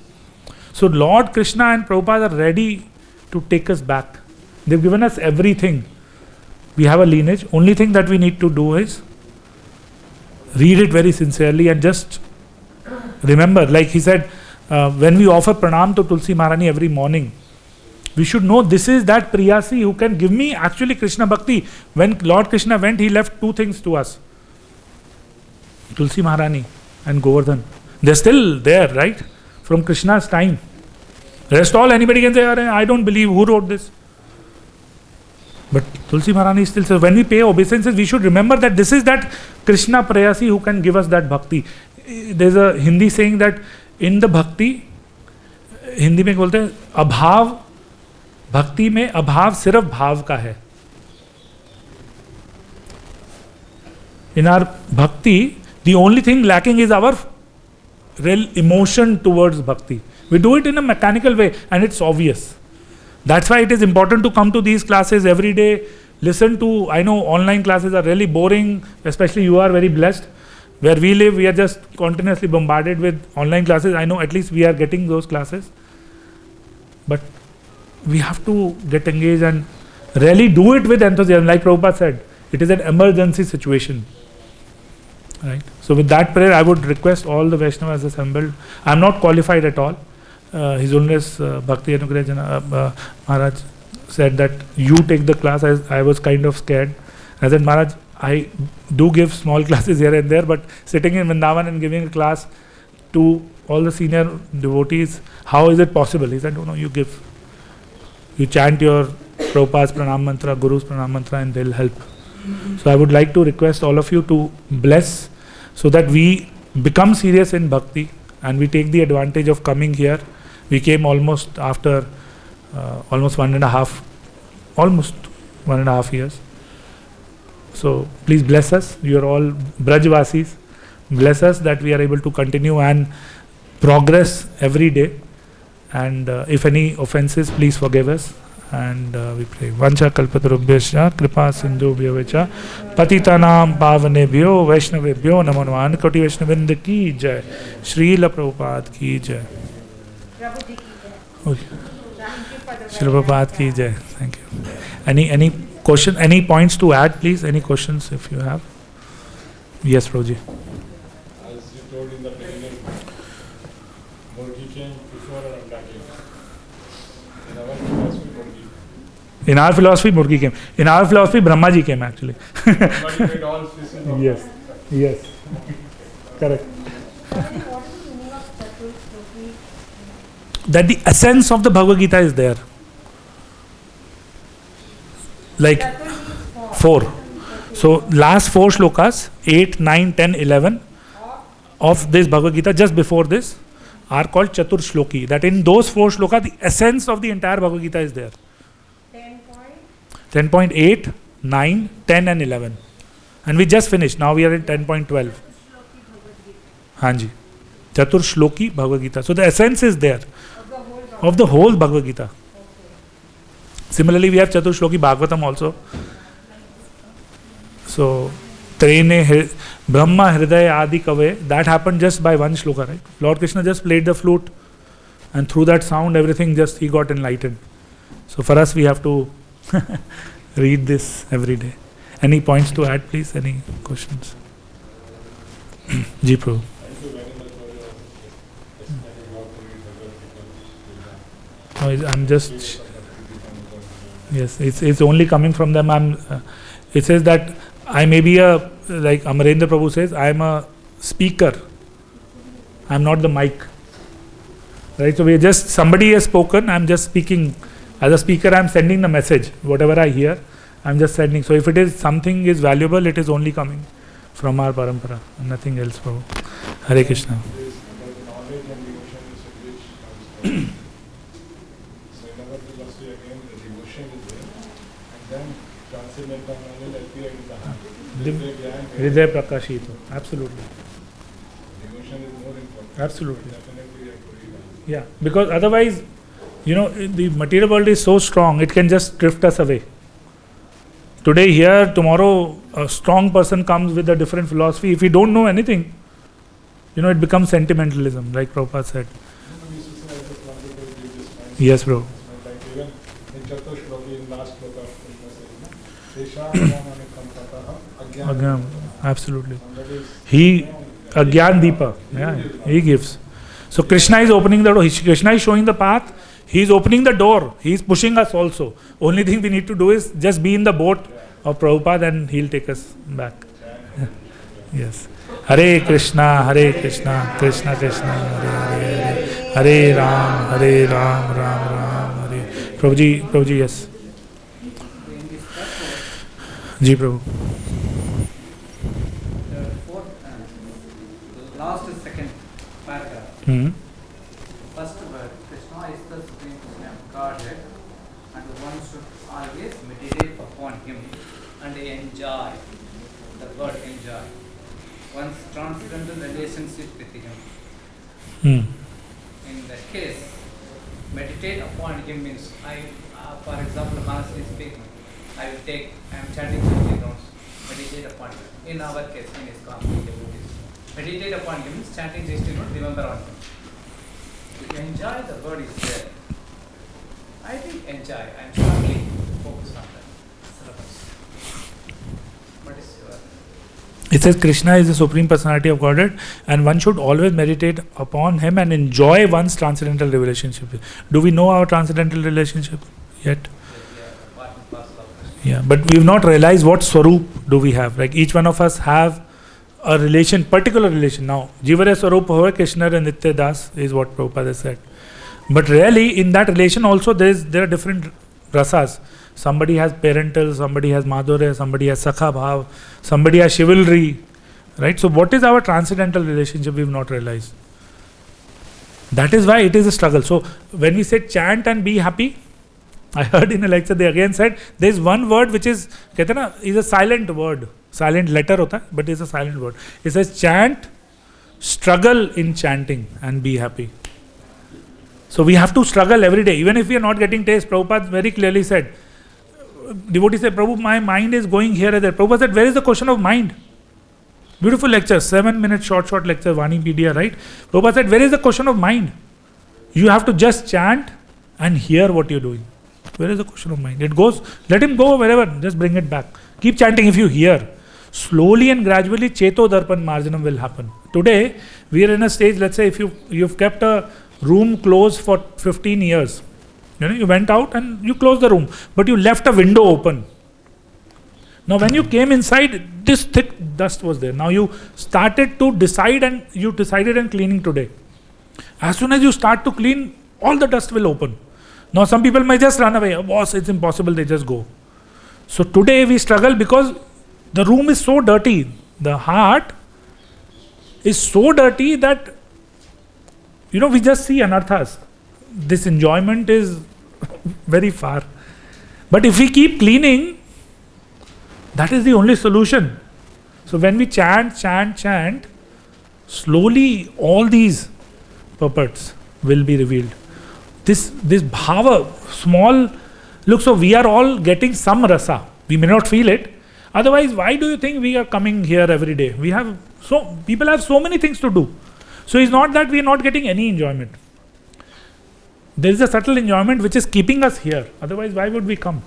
So Lord Krishna and Prabhupada are ready to take us back. They've given us everything. We have a lineage. Only thing that we need to do is read it very sincerely and just remember, like he said, when we offer pranam to Tulsi Maharani every morning, we should know this is that Priyasi who can give me actually Krishna Bhakti. When Lord Krishna went, he left two things to us. Tulsi Maharani and Govardhan. They're still there, right? From Krishna's time. Rest all, anybody can say, I don't believe, who wrote this? But Tulsi Maharani still says, when we pay obeisances, we should remember that this is that Krishna Prayasi who can give us that bhakti. There's a Hindi saying that in the bhakti, Hindi में बोलते हैं अभाव, भक्ति में अभाव सिर्फ भाव का है. In our bhakti, the only thing lacking is our real emotion towards bhakti. We do it in a mechanical way and it's obvious. That's why it is important to come to these classes every day. Listen to, I know online classes are really boring, especially you are very blessed. Where we live, we are just continuously bombarded with online classes. I know at least we are getting those classes. But we have to get engaged and really do it with enthusiasm. Like Prabhupada said, it is an emergency situation. Right. So with that prayer, I would request all the Vaishnavas assembled. I am not qualified at all. His Holiness Bhakti Anugrah Maharaj said that you take the class. I was kind of scared. I said, Maharaj, I do give small classes here and there, but sitting in Vrindavan and giving a class to all the senior devotees, how is it possible? He said, no, you give. You chant your Prabhupada's Pranam Mantra, Guru's Pranam Mantra, and they'll help. So I would like to request all of you to bless so that we become serious in bhakti and we take the advantage of coming here. We came almost after almost one and a half years. So please bless us. You are all Brajvasis. Bless us that we are able to continue and progress every day. And if any offenses, please forgive us. And we pray. Vancha kalpatarubhyasya kripa sindhubhyo vacha patitanam pavanebhyo vaishnavebhyo namo namaha. Koti Vaishnavinda ki jai. Srila Prabhupada ki jai. Srila Prabhupada ki jai. Thank you. Any question, any points to add, please? Any questions if you have? Yes, Prabhuji. As you told in the beginning, Murgi came before Anda came. In our philosophy, Murgi came. In our philosophy, Brahma Ji came actually. Yes, yes. Correct. That the essence of the Bhagavad Gita is there. Like 4. So last 4 shlokas, 8, 9, 10, 11 of this Bhagavad Gita, just before this, are called Chatur Shloki. That in those 4 shlokas, the essence of the entire Bhagavad Gita is there. 10.8, 9, 10 and 11. And we just finished. Now we are in 10.12. Hanji. Chatur Shloki Bhagavad Gita. So the essence is there of the whole Bhagavad Gita. Similarly, we have Chatur Shloki Bhagavatam also. So, Trene Brahma Hridaya Adi Kave, that happened just by one shloka, right? Lord Krishna just played the flute and through that sound everything just he got enlightened. So for us we have to read this every day. Any points to add, please? Any questions? Ji Prabhu. I'm just yes, it's only coming from them. It says that I may be a, like Amarendra Prabhu says, I am a speaker. I am not the mic. Right? So we just, somebody has spoken, I am just speaking. As a speaker, I am sending the message. Whatever I hear, I am just sending. So if it is something is valuable, it is only coming from our parampara, nothing else. Prabhu. Hare Krishna. Hridaya Prakashito. Absolutely. Devotion is more important. Absolutely. Definitely we have to read on. Yeah, because otherwise, you know, the material world is so strong, it can just drift us away. Today here, tomorrow, a strong person comes with a different philosophy. If we don't know anything, you know, it becomes sentimentalism, like Prabhupada said. Yes, bro. Like even in Chatur Shloki, in last shloka, Krishna says, Agyan, absolutely. He, Agyan Deepa, yeah, he gives. So Krishna is opening the door. Krishna is showing the path. He is opening the door. He is pushing us also. Only thing we need to do is just be in the boat of Prabhupada and he'll take us back. Yes. Hare Krishna, Krishna Krishna, Hare Hare, Hare Ram, Ram Ram, Hare. Prabhuji, yes. Ji Prabhu. Last second paragraph. Hmm. First word, Krishna is and one should always meditate upon him and enjoy, the word enjoy, one's transcendental relationship with him. Hmm. In that case, meditate upon him means, for example, honestly speaking, I am chanting 50 rounds, meditate upon him. In our case, in ISKCON, devotees, meditate upon him means chanting 60 rounds, remember on him. To enjoy the word is there. I think enjoy. I am strongly focused on that syllabus. What is your? It says Krishna is the Supreme Personality of Godhead, and one should always meditate upon him and enjoy one's transcendental relationship. Do we know our transcendental relationship yet? Part and parcel of Krishna. Yeah, but we've not realized what Swarup do we have. Like each one of us have a relation, particular relation. Now, Jivare Swarup Hoye Krishna and Nitya Das is what Prabhupada has said. But really, in that relation also, there are different rasas. Somebody has parental, somebody has madhurya, somebody has sakha bhav, somebody has chivalry. Right? So, what is our transcendental relationship? We've not realized. That is why it is a struggle. So, when we say chant and be happy, I heard in a lecture they again said there is one word which is, कहते ना, is a silent word. Silent letter होता है, but it's a silent word. It says chant, struggle in chanting and be happy. So we have to struggle every day. Even if we are not getting taste, Prabhupada very clearly said, devotee said, Prabhu, my mind is going here and there. Prabhupada said, where is the question of mind? Beautiful lecture, 7-minute short lecture, Vanipedia, right? Prabhupada said, where is the question of mind? You have to just chant and hear what you're doing. Where is the question of mind? It goes, let him go wherever, just bring it back. Keep chanting if you hear. Slowly and gradually, Cheto Darpan Marjanam will happen. Today, we are in a stage, let's say if you've kept a room closed for 15 years. You went out and you closed the room, but you left a window open. Now when you came inside, this thick dust was there. Now you started to decide and you decided on cleaning today. As soon as you start to clean, all the dust will open. Now some people might just run away. Oh, boss, it's impossible, they just go. So today we struggle because the room is so dirty. The heart is so dirty that we just see anarthas. This enjoyment is very far. But if we keep cleaning, that is the only solution. So when we chant, slowly all these purports will be revealed. This bhava, small, look, so we are all getting some rasa. We may not feel it. Otherwise, why do you think we are coming here every day? People have so many things to do. So it's not that we are not getting any enjoyment. There is a subtle enjoyment which is keeping us here. Otherwise, why would we come?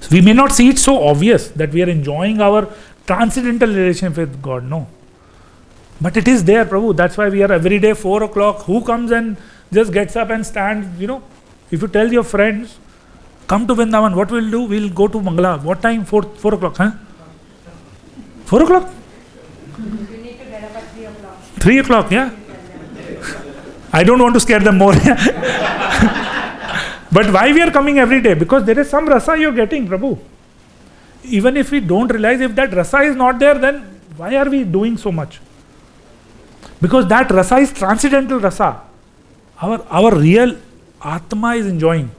So we may not see it so obvious that we are enjoying our transcendental relationship with God. No. But it is there, Prabhu. That's why we are every day 4 o'clock. Who comes and just gets up and stands? If you tell your friends, come to Vrindavan, what we'll do? We'll go to Mangala. What time? 4 o'clock, huh? 4 o'clock? 3 o'clock, yeah? I don't want to scare them more. But why we are coming every day? Because there is some rasa you're getting, Prabhu. Even if we don't realize, if that rasa is not there, then why are we doing so much? Because that rasa is transcendental rasa. Our real Atma is enjoying.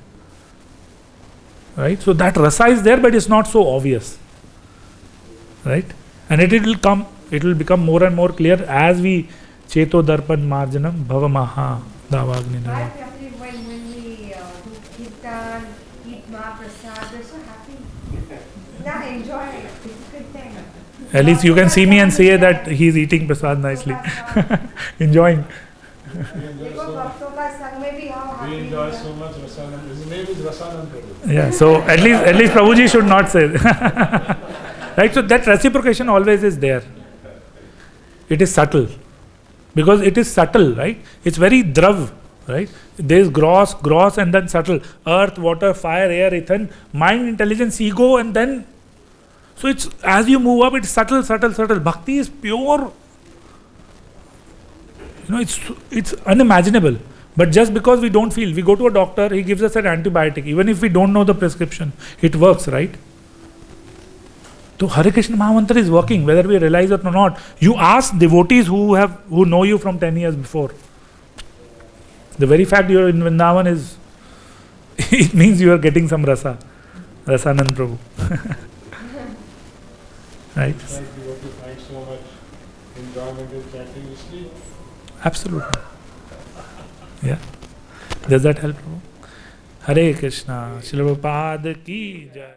Right? So that rasa is there, but it's not so obvious. Right? And it will become more and more clear as we Cheto Darpan Marjanam Bhava Maha Davagni. Right, when we do kirtan, eat Mahaprasad, they're so happy. Now enjoy it. It's a good thing. At least you can see me and say that he's eating prasad nicely. Enjoying. We enjoy so much Rasanam. His name is Rasanam Prabhu. Yeah, so at least Prabhuji should not say. Right, so that reciprocation always is there. It is subtle. Because it is subtle, right? It's very drav, right? There is gross, and then subtle. Earth, water, fire, air, ethan, mind, intelligence, ego, and then... So it's, as you move up, it's subtle. Bhakti is pure. It's unimaginable. But just because we don't feel, we go to a doctor, he gives us an antibiotic. Even if we don't know the prescription, it works, right? So Hare Krishna Mahamantra is working, whether we realize it or not. You ask devotees who know you from 10 years before. The very fact you are in Vrindavan is it means you are getting some rasa, Rasanand Prabhu. Right? It's like you have to find so much enjoyment in chanting, you sleep. Absolutely. Yeah. Does that help, Prabhu? Hare Krishna. Shri Prabhupada ki jai.